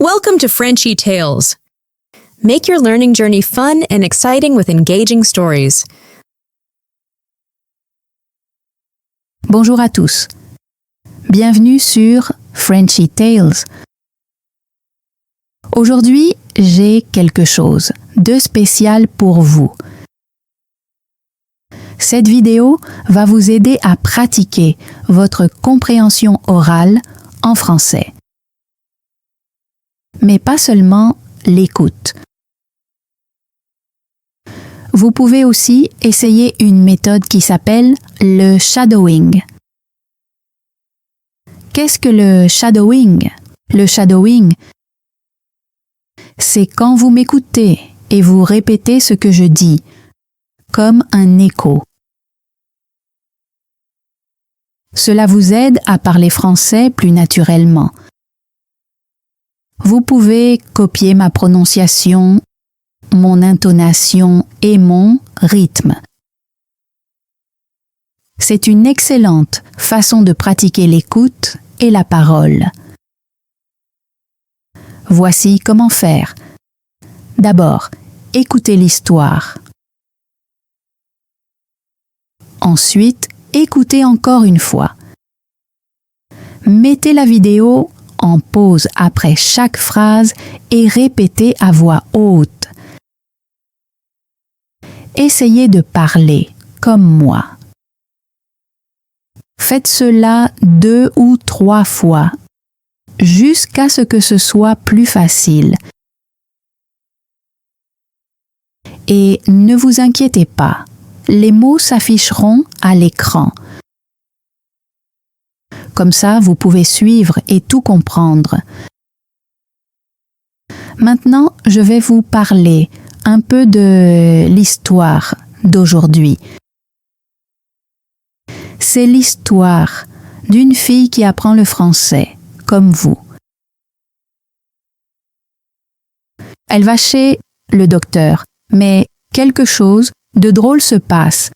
Welcome to Frenchy Tales. Make your learning journey fun and exciting with engaging stories. Bonjour à tous. Bienvenue sur Frenchy Tales. Aujourd'hui, j'ai quelque chose de spécial pour vous. Cette vidéo va vous aider à pratiquer votre compréhension orale en français. Mais pas seulement l'écoute. Vous pouvez aussi essayer une méthode qui s'appelle le shadowing. Qu'est-ce que le shadowing? Le shadowing, c'est quand vous m'écoutez et vous répétez ce que je dis, comme un écho. Cela vous aide à parler français plus naturellement. Vous pouvez copier ma prononciation, mon intonation et mon rythme. C'est une excellente façon de pratiquer l'écoute et la parole. Voici comment faire. D'abord, écoutez l'histoire. Ensuite, écoutez encore une fois. Mettez la vidéo en pause après chaque phrase et répétez à voix haute. Essayez de parler comme moi. Faites cela 2 ou 3 fois, jusqu'à ce que ce soit plus facile. Et ne vous inquiétez pas, les mots s'afficheront à l'écran. Comme ça, vous pouvez suivre et tout comprendre. Maintenant, je vais vous parler un peu de l'histoire d'aujourd'hui. C'est l'histoire d'une fille qui apprend le français, comme vous. Elle va chez le docteur, mais quelque chose de drôle se passe.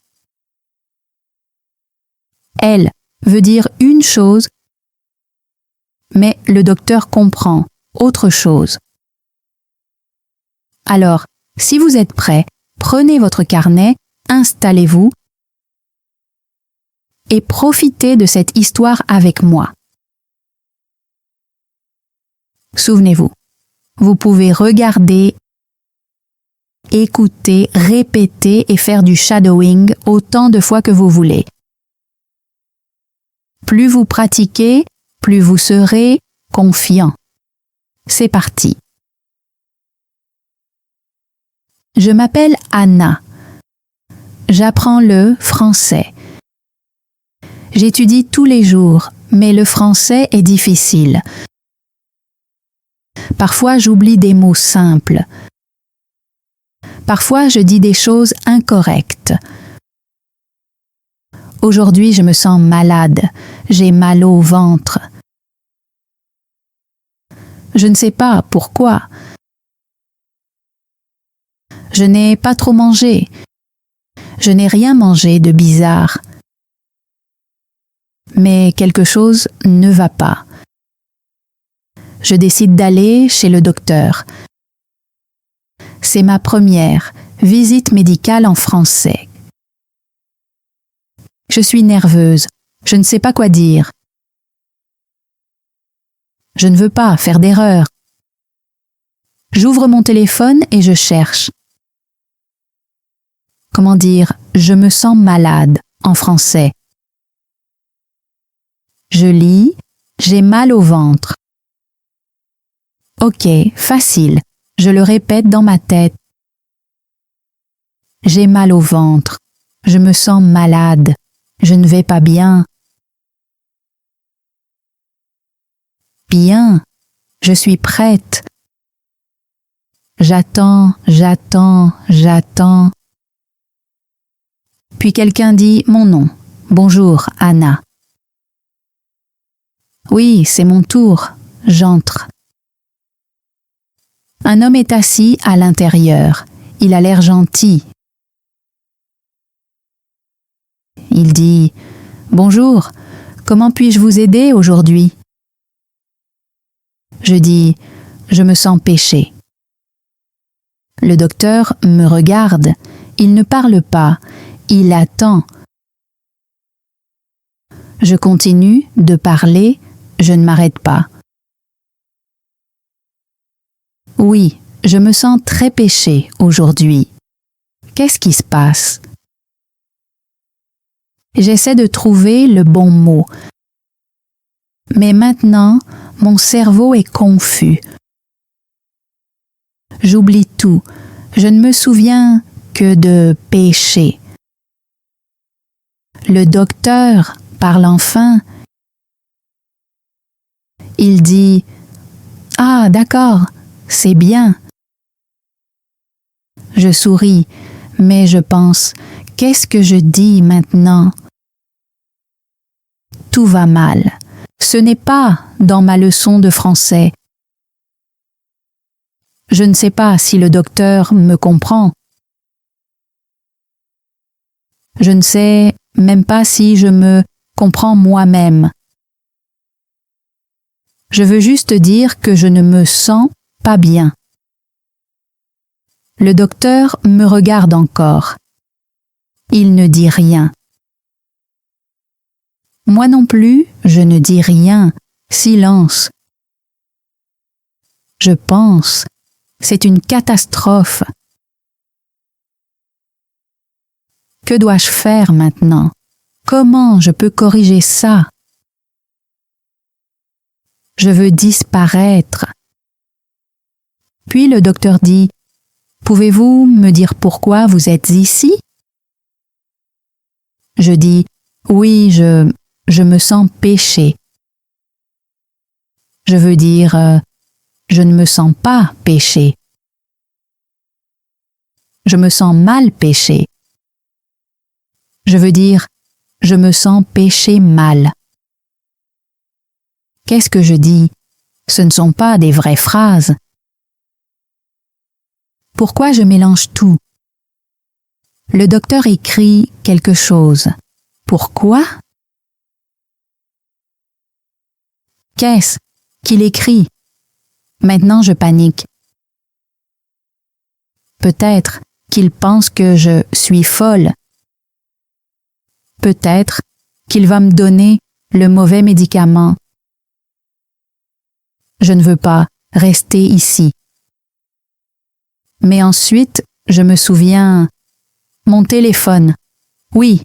Elle veut dire une chose, mais le docteur comprend autre chose. Alors, si vous êtes prêts, prenez votre carnet, installez-vous et profitez de cette histoire avec moi. Souvenez-vous, vous pouvez regarder, écouter, répéter et faire du shadowing autant de fois que vous voulez. Plus vous pratiquez, plus vous serez confiant. C'est parti. Je m'appelle Anna. J'apprends le français. J'étudie tous les jours, mais le français est difficile. Parfois, j'oublie des mots simples. Parfois, je dis des choses incorrectes. Aujourd'hui, je me sens malade. J'ai mal au ventre. Je ne sais pas pourquoi. Je n'ai pas trop mangé. Je n'ai rien mangé de bizarre. Mais quelque chose ne va pas. Je décide d'aller chez le docteur. C'est ma première visite médicale en français. Je suis nerveuse. Je ne sais pas quoi dire. Je ne veux pas faire d'erreur. J'ouvre mon téléphone et je cherche. Comment dire « je me sens malade » en français? Je lis « j'ai mal au ventre ». Ok, facile. Je le répète dans ma tête. J'ai mal au ventre. Je me sens malade. Je ne vais pas bien. Bien. Je suis prête. J'attends, j'attends, j'attends. Puis quelqu'un dit mon nom. Bonjour, Anna. Oui, c'est mon tour. J'entre. Un homme est assis à l'intérieur. Il a l'air gentil. Il dit « Bonjour, comment puis-je vous aider aujourd'hui ?» Je dis « je me sens péché. Le docteur me regarde, il ne parle pas, il attend. Je continue de parler, je ne m'arrête pas. Oui, je me sens très péché aujourd'hui. Qu'est-ce qui se passe? J'essaie de trouver le bon mot. Mais maintenant, mon cerveau est confus. J'oublie tout. Je ne me souviens que de péché. Le docteur parle enfin. Il dit « Ah, d'accord, c'est bien. » Je souris, mais je pense « Qu'est-ce que je dis maintenant ?» Tout va mal. Ce n'est pas dans ma leçon de français. Je ne sais pas si le docteur me comprend. Je ne sais même pas si je me comprends moi-même. Je veux juste dire que je ne me sens pas bien. Le docteur me regarde encore. Il ne dit rien. Moi non plus, je ne dis rien. Silence. Je pense. C'est une catastrophe. Que dois-je faire maintenant? Comment je peux corriger ça? Je veux disparaître. Puis le docteur dit « Pouvez-vous me dire pourquoi vous êtes ici ?» Je dis « Oui, je me sens péché. » Je veux dire je ne me sens pas péché. Je me sens mal péché. Je veux dire je me sens péché mal. Qu'est-ce que je dis? Ce ne sont pas des vraies phrases. Pourquoi je mélange tout? Le docteur écrit quelque chose. Pourquoi? Qu'est-ce qu'il écrit? Maintenant je panique. Peut-être qu'il pense que je suis folle. Peut-être qu'il va me donner le mauvais médicament. Je ne veux pas rester ici. Mais ensuite, je me souviens, mon téléphone. Oui.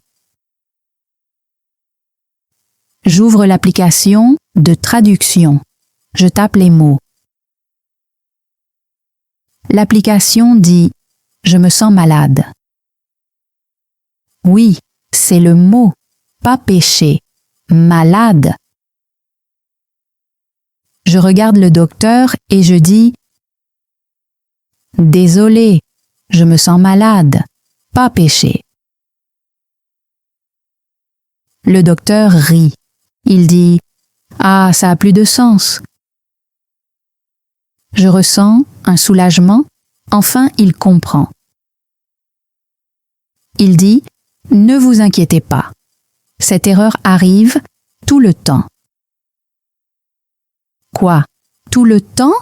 J'ouvre l'application de traduction. Je tape les mots. L'application dit « Je me sens malade ». Oui, c'est le mot, pas péché, malade. Je regarde le docteur et je dis « Désolé, je me sens malade, pas péché ». Le docteur rit. Il dit « Ah, ça a plus de sens ». Je ressens un soulagement, enfin il comprend. Il dit « Ne vous inquiétez pas, cette erreur arrive tout le temps ». Quoi? Tout le temps?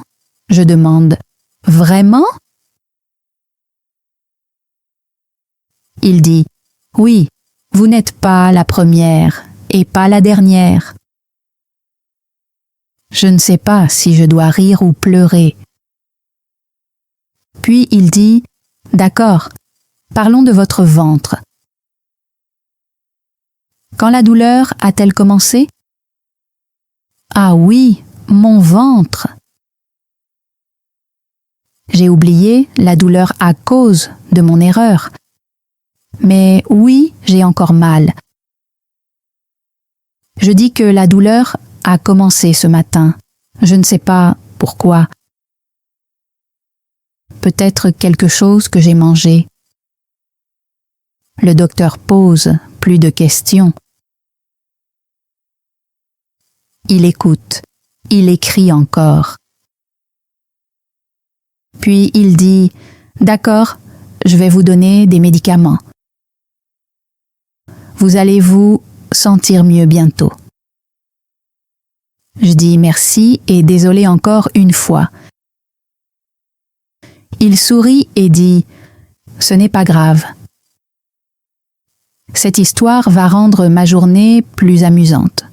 Je demande. Vraiment? Il dit « Oui, vous n'êtes pas la première et pas la dernière ». Je ne sais pas si je dois rire ou pleurer. Puis il dit « D'accord, parlons de votre ventre. Quand la douleur a-t-elle commencé? » Ah oui, mon ventre. J'ai oublié la douleur à cause de mon erreur. Mais oui, j'ai encore mal. Je dis que la douleur a commencé ce matin. Je ne sais pas pourquoi. Peut-être quelque chose que j'ai mangé. Le docteur pose plus de questions. Il écoute. Il écrit encore. Puis il dit « D'accord, je vais vous donner des médicaments. Vous allez vous sentir mieux bientôt. » Je dis merci et désolé encore une fois. Il sourit et dit « Ce n'est pas grave. Cette histoire va rendre ma journée plus amusante. »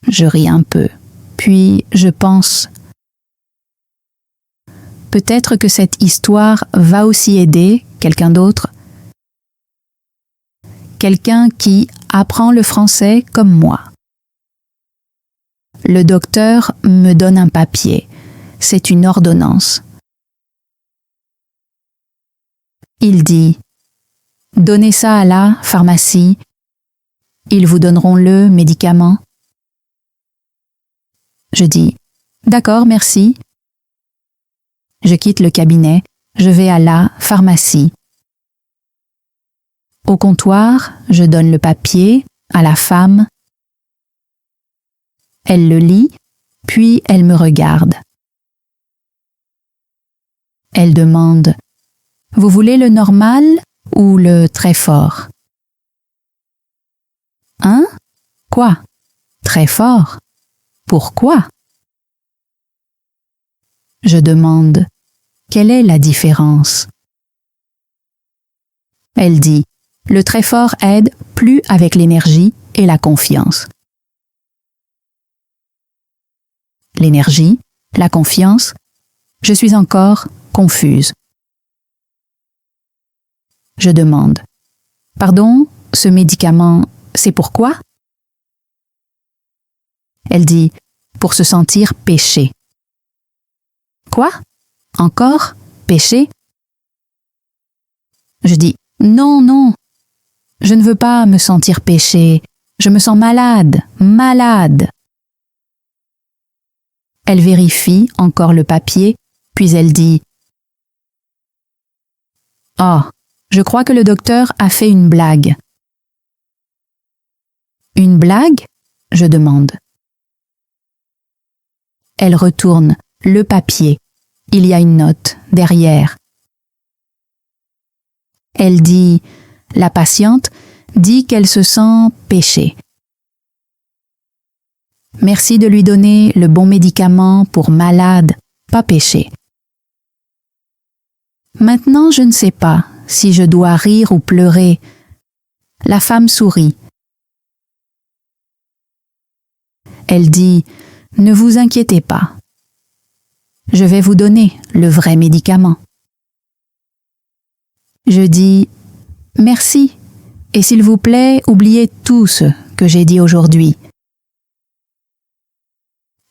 Je ris un peu, puis je pense « Peut-être que cette histoire va aussi aider quelqu'un d'autre, quelqu'un qui apprend le français comme moi. » Le docteur me donne un papier. C'est une ordonnance. Il dit « Donnez ça à la pharmacie. Ils vous donneront le médicament. » Je dis « D'accord, merci. » Je quitte le cabinet. Je vais à la pharmacie. Au comptoir, je donne le papier à la femme. Elle le lit, puis elle me regarde. Elle demande « Vous voulez le normal ou le très fort ?»« Hein? Quoi? Très fort? Pourquoi ?» Je demande « Quelle est la différence ?» Elle dit « Le très fort aide plus avec l'énergie et la confiance. » L'énergie, la confiance, je suis encore confuse. Je demande « Pardon, ce médicament, c'est pourquoi ?» Elle dit « Pour se sentir péché. » Quoi? Encore? Péché? Je dis « Non, non, je ne veux pas me sentir péché, je me sens malade, malade. » Elle vérifie encore le papier, puis elle dit « Oh, je crois que le docteur a fait une blague. » « Une blague ?» je demande. Elle retourne le papier. Il y a une note derrière. Elle dit « La patiente dit qu'elle se sent péchée. Merci de lui donner le bon médicament pour malade, pas péché. » Maintenant, je ne sais pas si je dois rire ou pleurer. La femme sourit. Elle dit « Ne vous inquiétez pas. Je vais vous donner le vrai médicament. » Je dis « Merci, et s'il vous plaît, oubliez tout ce que j'ai dit aujourd'hui. »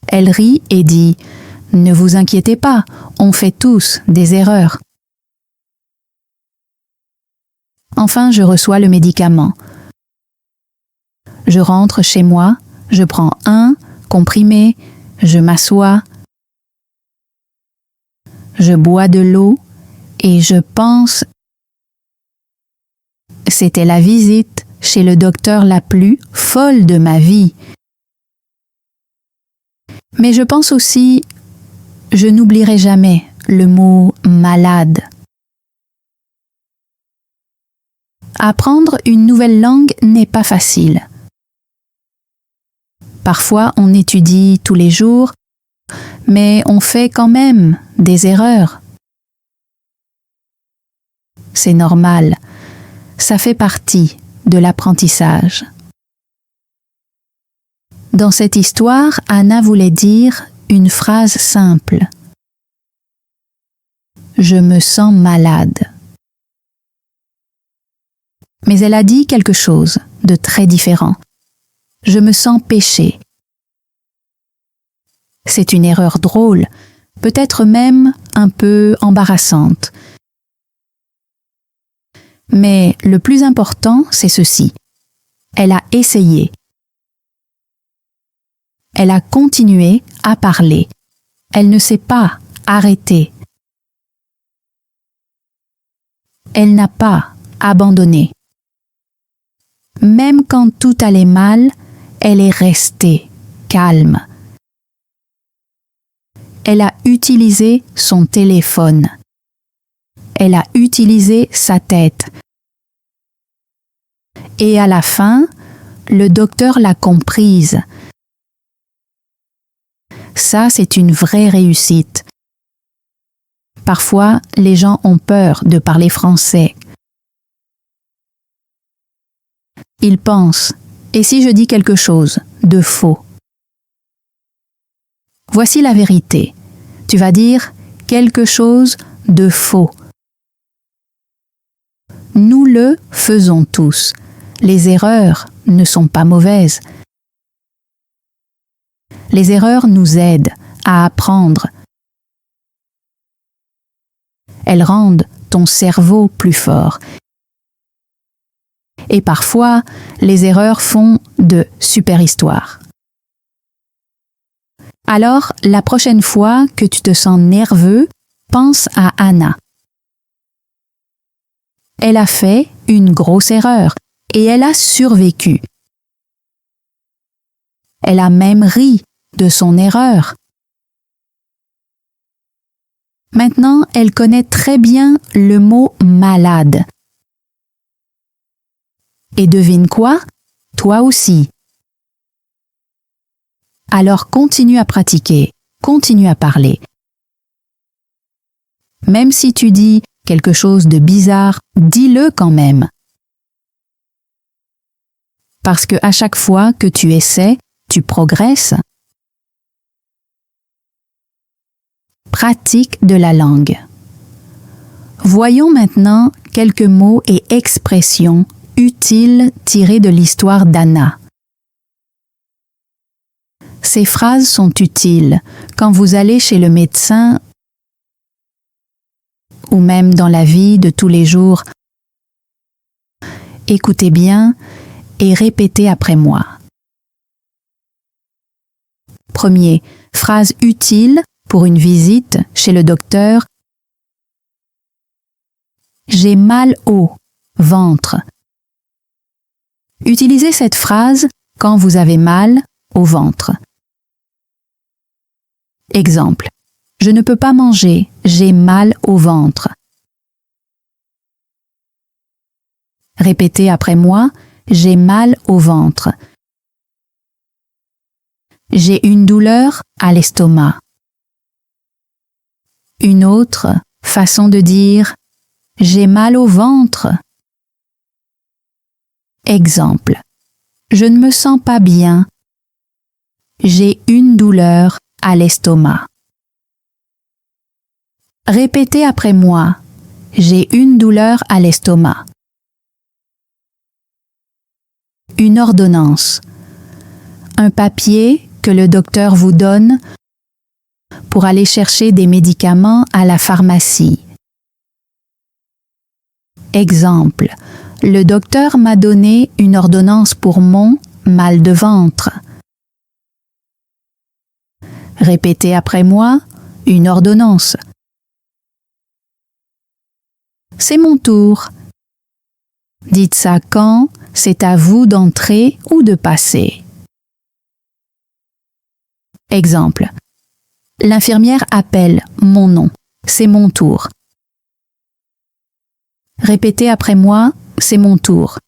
Elle rit et dit « Ne vous inquiétez pas, on fait tous des erreurs. » Enfin, je reçois le médicament. Je rentre chez moi, je prends un comprimé, je m'assois, je bois de l'eau et je pense « C'était la visite chez le docteur la plus folle de ma vie. » Mais je pense aussi « Je n'oublierai jamais le mot « malade ». Apprendre une nouvelle langue n'est pas facile. Parfois, on étudie tous les jours, mais on fait quand même des erreurs. C'est normal, ça fait partie de l'apprentissage. Dans cette histoire, Anna voulait dire une phrase simple. « Je me sens malade. » Mais elle a dit quelque chose de très différent. « Je me sens péché. » C'est une erreur drôle, peut-être même un peu embarrassante. Mais le plus important, c'est ceci. Elle a essayé. Elle a continué à parler. Elle ne s'est pas arrêtée. Elle n'a pas abandonné. Même quand tout allait mal, elle est restée calme. Elle a utilisé son téléphone. Elle a utilisé sa tête. Et à la fin, le docteur l'a comprise. Ça, c'est une vraie réussite. Parfois, les gens ont peur de parler français. Ils pensent, et si je dis quelque chose de faux? Voici la vérité. Tu vas dire quelque chose de faux. Nous le faisons tous. Les erreurs ne sont pas mauvaises. Les erreurs nous aident à apprendre. Elles rendent ton cerveau plus fort. Et parfois, les erreurs font de super histoires. Alors, la prochaine fois que tu te sens nerveux, pense à Anna. Elle a fait une grosse erreur et elle a survécu. Elle a même ri de son erreur. Maintenant, elle connaît très bien le mot malade. Et devine quoi? Toi aussi. Alors continue à pratiquer, continue à parler. Même si tu dis quelque chose de bizarre, dis-le quand même. Parce que à chaque fois que tu essaies, tu progresses. Pratique de la langue. Voyons maintenant quelques mots et expressions utiles tirés de l'histoire d'Anna. Ces phrases sont utiles quand vous allez chez le médecin ou même dans la vie de tous les jours. Écoutez bien et répétez après moi. Premier, phrase utile pour une visite chez le docteur. J'ai mal au ventre. Utilisez cette phrase quand vous avez mal au ventre. Exemple. Je ne peux pas manger, j'ai mal au ventre. Répétez après moi, j'ai mal au ventre. J'ai une douleur à l'estomac. Une autre façon de dire j'ai mal au ventre. Exemple. Je ne me sens pas bien. J'ai une douleur à l'estomac. Répétez après moi. J'ai une douleur à l'estomac. Une ordonnance. Un papier que le docteur vous donne pour aller chercher des médicaments à la pharmacie. Exemple. Le docteur m'a donné une ordonnance pour mon mal de ventre. Répétez après moi, une ordonnance. C'est mon tour. Dites ça quand c'est à vous d'entrer ou de passer. Exemple. L'infirmière appelle mon nom. C'est mon tour. Répétez après moi, c'est mon tour.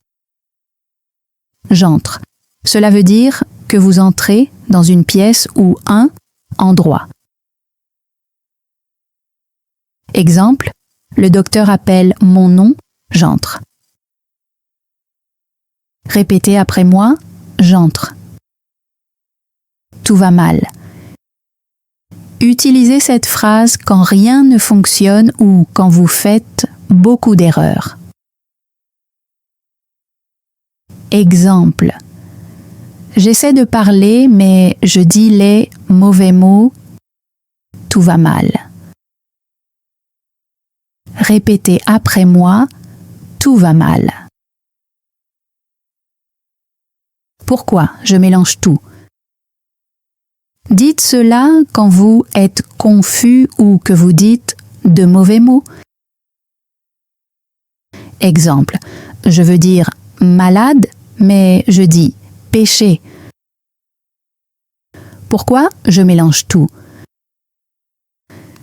J'entre. Cela veut dire que vous entrez dans une pièce ou un endroit. Exemple. Le docteur appelle mon nom, j'entre. Répétez après moi, j'entre. Tout va mal. Utilisez cette phrase quand rien ne fonctionne ou quand vous faites beaucoup d'erreurs. Exemple. J'essaie de parler, mais je dis les mauvais mots. Tout va mal. Répétez après moi, tout va mal. Pourquoi je mélange tout? Dites cela quand vous êtes confus ou que vous dites de mauvais mots. Exemple, je veux dire malade, mais je dis péché. Pourquoi je mélange tout?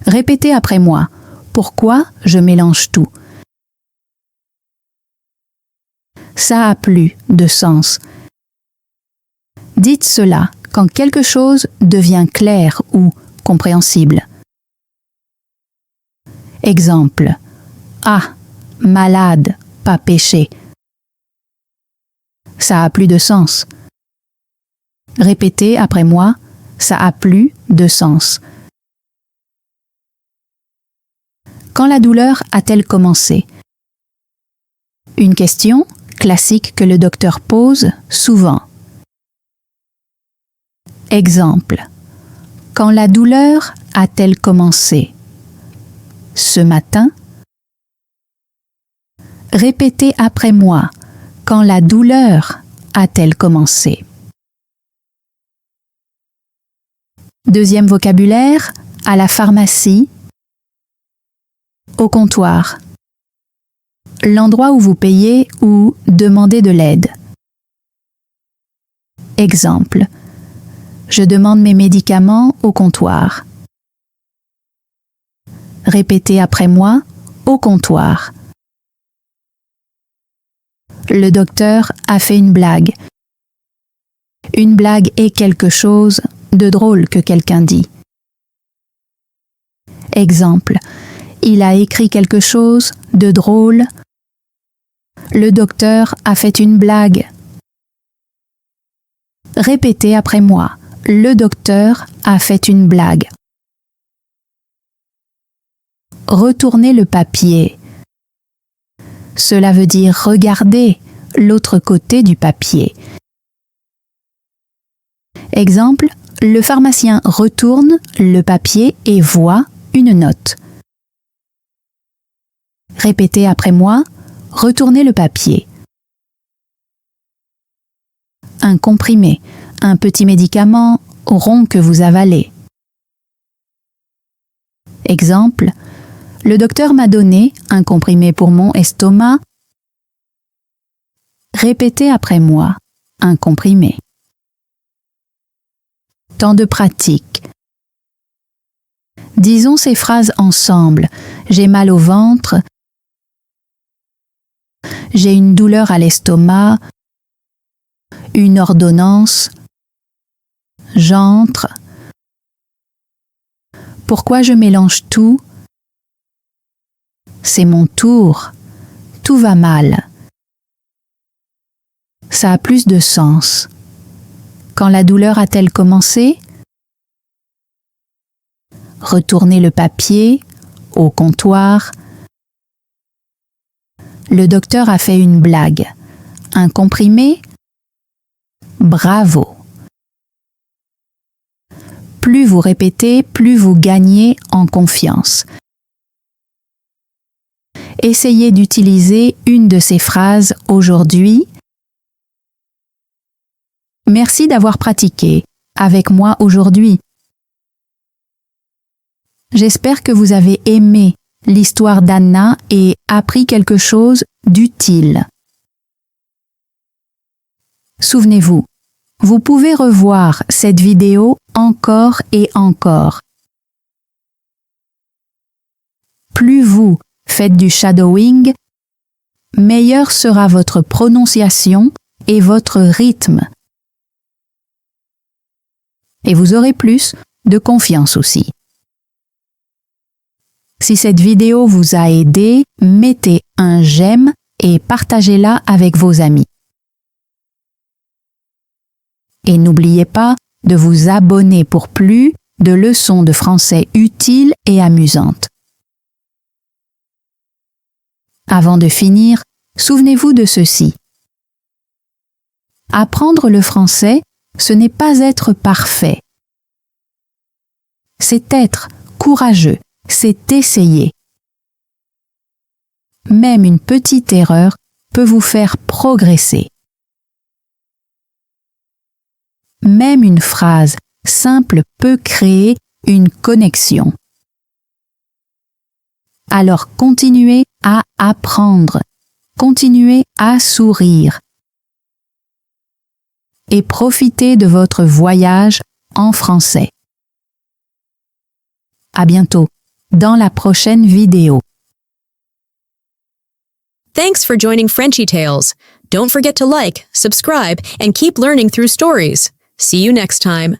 Répétez après moi. Pourquoi je mélange tout? Ça a plus de sens. Dites cela quand quelque chose devient clair ou compréhensible. Exemple. Ah, malade, pas péché. Ça a plus de sens. Répétez après moi, ça a plus de sens. Quand la douleur a-t-elle commencé? Une question classique que le docteur pose souvent. Exemple. Quand la douleur a-t-elle commencé? Ce matin? Répétez après moi. Quand la douleur a-t-elle commencé? Deuxième vocabulaire, à la pharmacie, au comptoir. L'endroit où vous payez ou demandez de l'aide. Exemple. Je demande mes médicaments au comptoir. Répétez après moi, au comptoir. Le docteur a fait une blague. Une blague est quelque chose de drôle que quelqu'un dit. Exemple. Il a écrit quelque chose de drôle. Le docteur a fait une blague. Répétez après moi. Le docteur a fait une blague. Retournez le papier. Cela veut dire regarder l'autre côté du papier. Exemple, le pharmacien retourne le papier et voit une note. Répétez après moi, retournez le papier. Un comprimé, un petit médicament rond que vous avalez. Exemple, le docteur m'a donné un comprimé pour mon estomac. Répétez après moi, un comprimé. Temps de pratique. Disons ces phrases ensemble. J'ai mal au ventre. J'ai une douleur à l'estomac. Une ordonnance. J'entre. Pourquoi je mélange tout? C'est mon tour. Tout va mal. Ça a plus de sens. Quand la douleur a-t-elle commencé? Retournez le papier au comptoir. Le docteur a fait une blague. Un comprimé? Bravo. Plus vous répétez, plus vous gagnez en confiance. Essayez d'utiliser une de ces phrases aujourd'hui. Merci d'avoir pratiqué avec moi aujourd'hui. J'espère que vous avez aimé l'histoire d'Anna et appris quelque chose d'utile. Souvenez-vous, vous pouvez revoir cette vidéo encore et encore. Plus vous faites du shadowing, meilleure sera votre prononciation et votre rythme. Et vous aurez plus de confiance aussi. Si cette vidéo vous a aidé, mettez un j'aime et partagez-la avec vos amis. Et n'oubliez pas de vous abonner pour plus de leçons de français utiles et amusantes. Avant de finir, souvenez-vous de ceci. Apprendre le français, ce n'est pas être parfait. C'est être courageux, c'est essayer. Même une petite erreur peut vous faire progresser. Même une phrase simple peut créer une connexion. Alors continuez à apprendre, continuez à sourire et profitez de votre voyage en français. À bientôt dans la prochaine vidéo. Thanks for joining Frenchy Tales. Don't forget to like, subscribe, and keep learning through stories. See you next time.